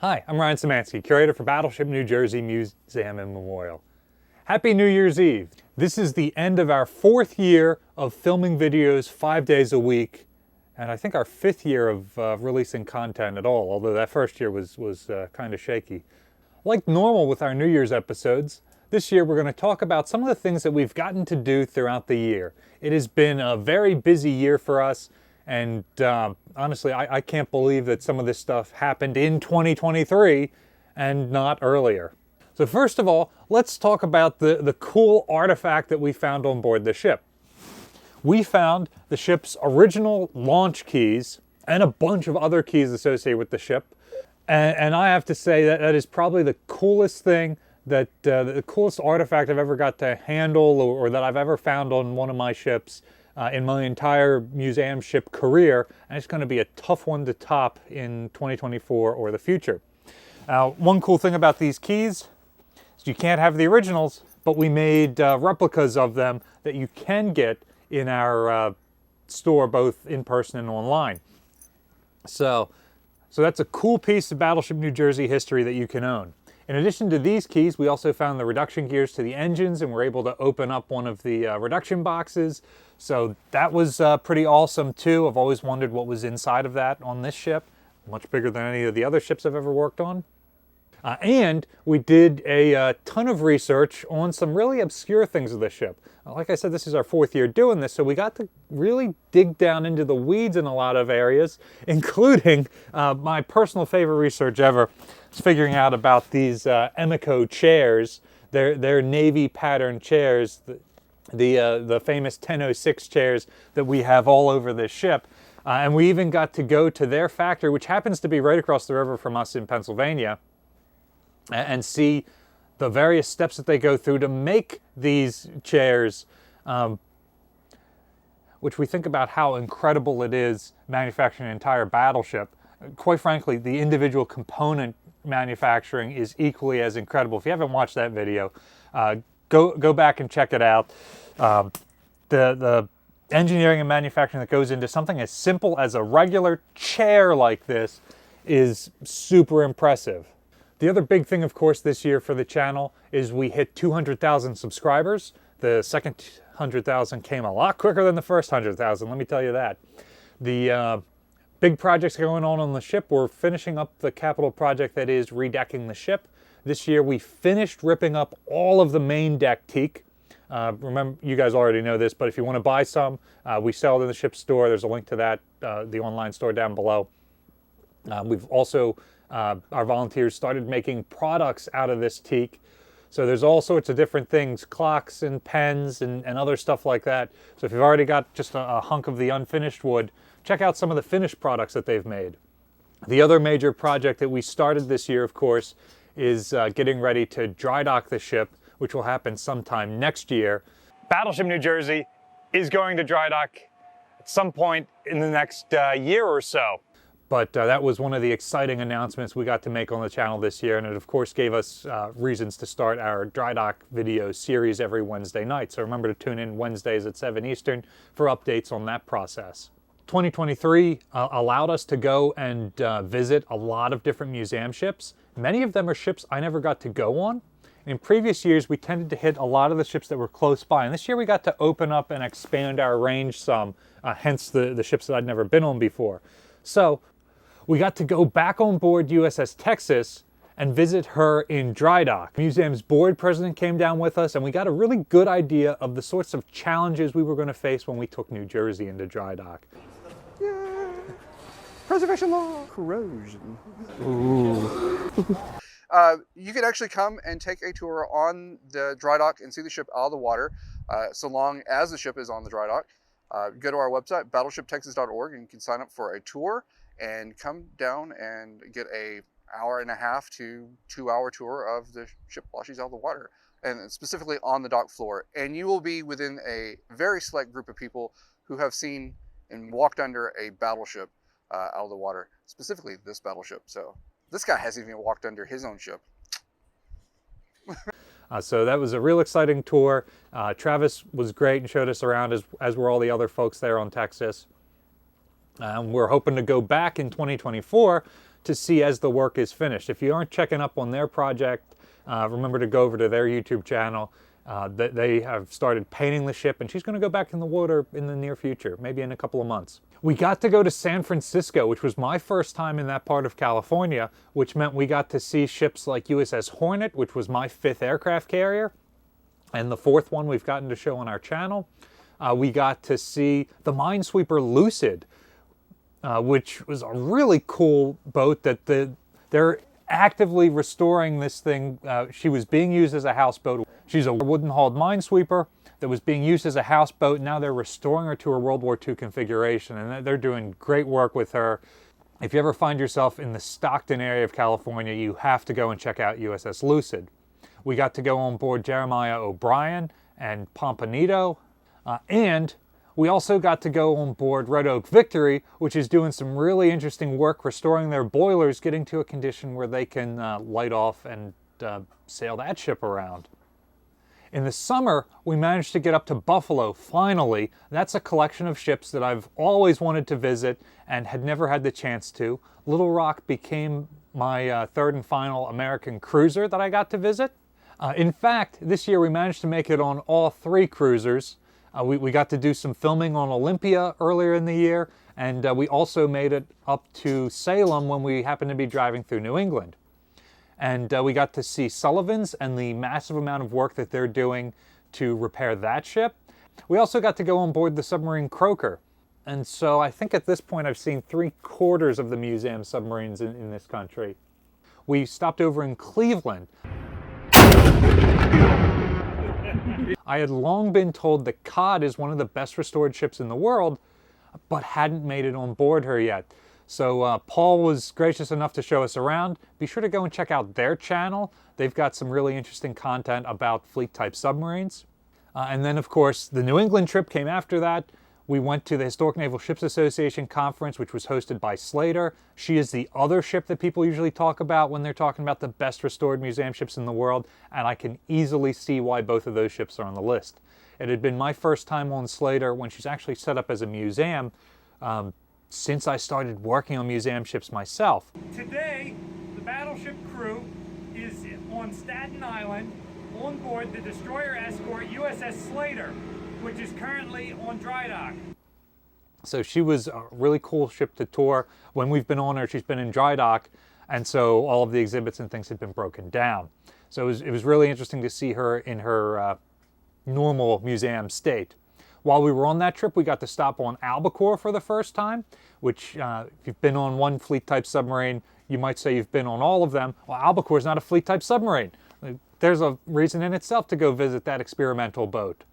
Hi, I'm Ryan Szymanski, curator for Battleship New Jersey Museum and Memorial. Happy New Year's Eve. This is the end of our 4th year of filming videos 5 days a week, and I think our 5th year of releasing content at all, although that first year was kind of shaky. Like normal with our New Year's episodes, this year we're going to talk about some of the things that we've gotten to do throughout the year. It has been a very busy year for us, and honestly, I can't believe that some of this stuff happened in 2023 and not earlier. So first of all, let's talk about the cool artifact that we found on board the ship. We found the ship's original launch keys and a bunch of other keys associated with the ship. And I have to say that is probably the coolest thing, the coolest artifact I've ever got to handle or that I've ever found on one of my ships in my entire museum ship career. And it's going to be a tough one to top in 2024 or the future. Now, one cool thing about these keys is you can't have the originals, but we made replicas of them that you can get in our store, both in person and online. So that's a cool piece of Battleship New Jersey history that you can own. In addition to these keys, we also found the reduction gears to the engines, and we're able to open up one of the reduction boxes. So that was pretty awesome too. I've always wondered what was inside of that on this ship. Much bigger than any of the other ships I've ever worked on. And we did a ton of research on some really obscure things of the ship. Like I said, this is our 4th year doing this, so we got to really dig down into the weeds in a lot of areas, including my personal favorite research ever, is figuring out about these Emiko chairs. They're Navy pattern chairs, the famous 1006 chairs that we have all over this ship. And we even got to go to their factory, which happens to be right across the river from us in Pennsylvania, and see the various steps that they go through to make these chairs, which we think about how incredible it is manufacturing an entire battleship. Quite frankly, the individual component manufacturing is equally as incredible. If you haven't watched that video, go back and check it out. The engineering and manufacturing that goes into something as simple as a regular chair like this is super impressive. The other big thing, of course, this year for the channel is we hit 200,000 subscribers. The second 100,000 came a lot quicker than the first 100,000, let me tell you that. The big projects going on the ship, we're finishing up the capital project that is redecking the ship. This year we finished ripping up all of the main deck teak. Remember, you guys already know this, but if you want to buy some, we sell it in the ship store. There's a link to that, the online store down below. We've also our volunteers started making products out of this teak. So there's all sorts of different things, clocks and pens and other stuff like that. So if you've already got just a hunk of the unfinished wood, check out some of the finished products that they've made. The other major project that we started this year, of course, is getting ready to dry dock the ship, which will happen sometime next year. Battleship New Jersey is going to dry dock at some point in the next year or so. But that was one of the exciting announcements we got to make on the channel this year, and it of course gave us reasons to start our dry dock video series every Wednesday night. So remember to tune in Wednesdays at 7 Eastern for updates on that process. 2023 allowed us to go and visit a lot of different museum ships. Many of them are ships I never got to go on. In previous years, we tended to hit a lot of the ships that were close by, and this year we got to open up and expand our range some, hence the ships that I'd never been on before. So we got to go back on board USS Texas and visit her in dry dock. The museum's board president came down with us, and we got a really good idea of the sorts of challenges we were going to face when we took New Jersey into dry dock. Yay! Preservation law! Corrosion. Ooh. You can actually come and take a tour on the dry dock and see the ship out of the water, so long as the ship is on the dry dock. Go to our website, battleshiptexas.org, and you can sign up for a tour and come down and get a 1.5 to 2 hour tour of the ship while she's out of the water, and specifically on the dock floor. And you will be within a very select group of people who have seen and walked under a battleship out of the water, specifically this battleship. So this guy hasn't even walked under his own ship. So that was a real exciting tour. Travis was great and showed us around, as were all the other folks there on Texas. We're hoping to go back in 2024 to see as the work is finished. If you aren't checking up on their project, remember to go over to their YouTube channel. They have started painting the ship, and she's going to go back in the water in the near future, maybe in a couple of months. We got to go to San Francisco, which was my first time in that part of California, which meant we got to see ships like USS Hornet, which was my 5th aircraft carrier, and the 4th one we've gotten to show on our channel. We got to see the Minesweeper Lucid, which was a really cool boat that they're actively restoring this thing. She was being used as a houseboat. She's a wooden-hauled minesweeper that was being used as a houseboat. Now they're restoring her to her World War II configuration, and they're doing great work with her. If you ever find yourself in the Stockton area of California, you have to go and check out USS Lucid. We got to go on board Jeremiah O'Brien and Pompanito, and we also got to go on board Red Oak Victory, which is doing some really interesting work restoring their boilers, getting to a condition where they can light off and sail that ship around. In the summer, we managed to get up to Buffalo, finally. That's a collection of ships that I've always wanted to visit and had never had the chance to. Little Rock became my 3rd and final American cruiser that I got to visit. In fact, this year we managed to make it on all 3 cruisers. We got to do some filming on Olympia earlier in the year, and we also made it up to Salem when we happened to be driving through New England. And we got to see Sullivan's and the massive amount of work that they're doing to repair that ship. We also got to go on board the submarine Croaker. And so I think at this point I've seen 3/4 of the museum submarines in this country. We stopped over in Cleveland. I had long been told that Cod is one of the best restored ships in the world, but hadn't made it on board her yet. So Paul was gracious enough to show us around. Be sure to go and check out their channel. They've got some really interesting content about fleet-type submarines. And then, of course, the New England trip came after that. We went to the Historic Naval Ships Association conference, which was hosted by Slater. She is the other ship that people usually talk about when they're talking about the best restored museum ships in the world, and I can easily see why both of those ships are on the list. It had been my first time on Slater when she's actually set up as a museum since I started working on museum ships myself. Today, the battleship crew is on Staten Island on board the destroyer escort USS Slater, which is currently on dry dock. So she was a really cool ship to tour. When we've been on her, she's been in dry dock, and so all of the exhibits and things had been broken down. So it was really interesting to see her in her normal museum state. While we were on that trip, we got to stop on Albacore for the first time, which if you've been on one fleet-type submarine, you might say you've been on all of them. Well, Albacore is not a fleet-type submarine. There's a reason in itself to go visit that experimental boat.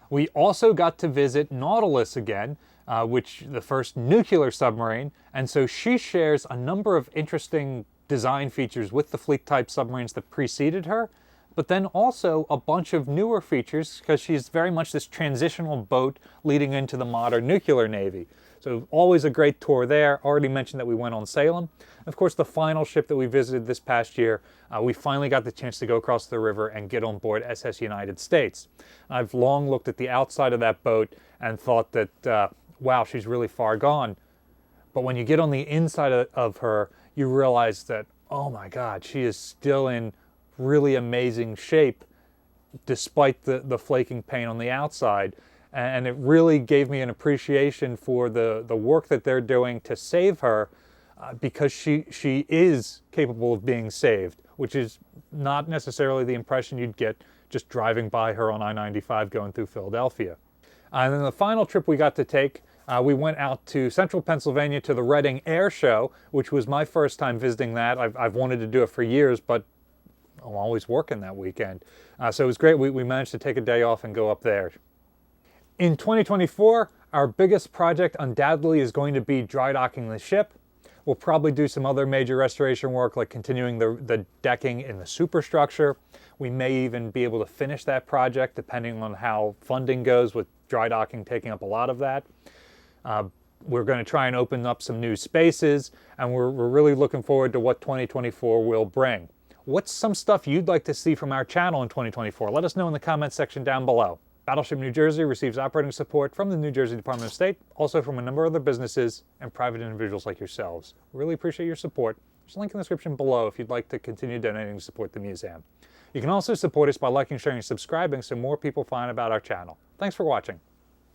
We also got to visit Nautilus again, which the first nuclear submarine, and so she shares a number of interesting design features with the fleet-type submarines that preceded her, but then also a bunch of newer features because she's very much this transitional boat leading into the modern nuclear navy. So always a great tour there. Already mentioned that we went on Salem. Of course, the final ship that we visited this past year, we finally got the chance to go across the river and get on board SS United States. I've long looked at the outside of that boat and thought that, wow, she's really far gone. But when you get on the inside of her, you realize that, oh my God, she is still in really amazing shape despite the flaking paint on the outside. And it really gave me an appreciation for the work that they're doing to save her because she is capable of being saved, which is not necessarily the impression you'd get just driving by her on I-95 going through Philadelphia. And then the final trip we got to take, we went out to central Pennsylvania to the Reading Air Show, which was my first time visiting that. I've wanted to do it for years, but I'm always working that weekend. So it was great. We managed to take a day off and go up there. In 2024, our biggest project undoubtedly is going to be dry docking the ship. We'll probably do some other major restoration work like continuing the decking in the superstructure. We may even be able to finish that project depending on how funding goes, with dry docking taking up a lot of that. We're going to try and open up some new spaces, and we're really looking forward to what 2024 will bring. What's some stuff you'd like to see from our channel in 2024? Let us know in the comments section down below. Battleship New Jersey receives operating support from the New Jersey Department of State, also from a number of other businesses and private individuals like yourselves. We really appreciate your support. There's a link in the description below if you'd like to continue donating to support the museum. You can also support us by liking, sharing, and subscribing so more people find about our channel. Thanks for watching.